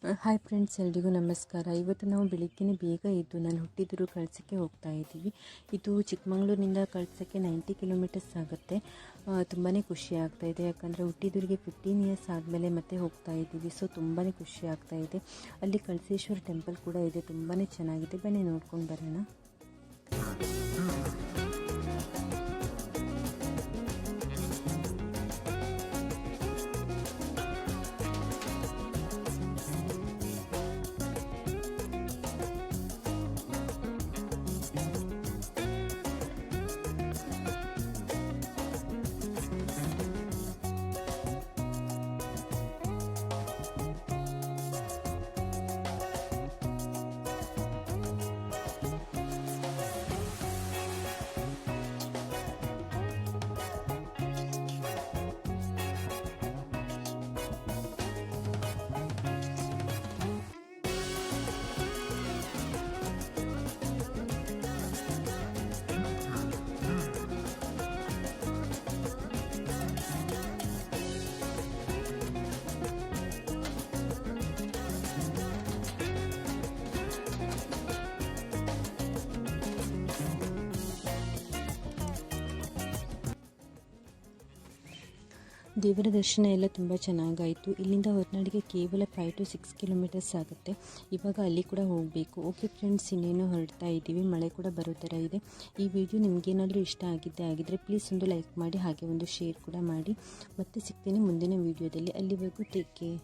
Hi friends, ಎಲ್ರಿಗೂ ನಮಸ್ಕಾರ. ಇವತ್ತು ನಾವು ಬೆಳಿಗ್ಗೆ ಬೇಗ ಎದ್ದು ನಾನು ಹುಟ್ಟಿದೂರು ಕಳಸಕ್ಕೆ ಹೋಗ್ತಾ ಇದ್ದೀವಿ. ಇದು ಚಿಕ್ಕಮಗಳೂರಿನಿಂದ ಕಳಸಕ್ಕೆ 90 ಕಿಲೋಮೀಟರ್ಸ್ ಆಗುತ್ತೆ. ತುಂಬಾ ಖುಷಿ ಆಗ್ತಾ ಇದೆ, ಯಾಕಂದರೆ ಹುಟ್ಟಿದೂರಿಗೆ 15 ಇಯರ್ಸ್ ಆದಮೇಲೆ ಮತ್ತೆ ಹೋಗ್ತಾ ಇದ್ದೀವಿ. ಸೊ ತುಂಬಾ ಖುಷಿ ಆಗ್ತಾ ಇದೆ. ಅಲ್ಲಿ ಕಳಸೇಶ್ವರ ಟೆಂಪಲ್ ಕೂಡ ಇದೆ, ತುಂಬಾ ಚೆನ್ನಾಗಿದೆ. ಬನ್ನಿ ನೋಡ್ಕೊಂಡು ಬರೋಣ. ದೇವರ ದರ್ಶನ ಎಲ್ಲ ತುಂಬ ಚೆನ್ನಾಗಾಯಿತು. ಇಲ್ಲಿಂದ ಹೊರನಾಡಿಗೆ ಕೇವಲ 5 to 6 ಕಿಲೋಮೀಟರ್ಸ್ ಆಗುತ್ತೆ. ಇವಾಗ ಅಲ್ಲಿ ಕೂಡ ಹೋಗಬೇಕು. ಓಕೆ ಫ್ರೆಂಡ್ಸ್, ಇನ್ನೇನು ಹೊರಡ್ತಾ ಇದ್ದೀವಿ. ಮಳೆ ಕೂಡ ಬರೋ ಥರ ಇದೆ. ಈ ವಿಡಿಯೋ ನಿಮಗೇನಾದರೂ ಇಷ್ಟ ಆಗಿದ್ದರೆ ಪ್ಲೀಸ್ ಒಂದು ಲೈಕ್ ಮಾಡಿ, ಹಾಗೆ ಒಂದು ಶೇರ್ ಕೂಡ ಮಾಡಿ. ಮತ್ತೆ ಸಿಗ್ತೀನಿ ಮುಂದಿನ ವಿಡಿಯೋದಲ್ಲಿ. ಅಲ್ಲಿವರೆಗೂ ಟೇಕ್ ಕೇರ್.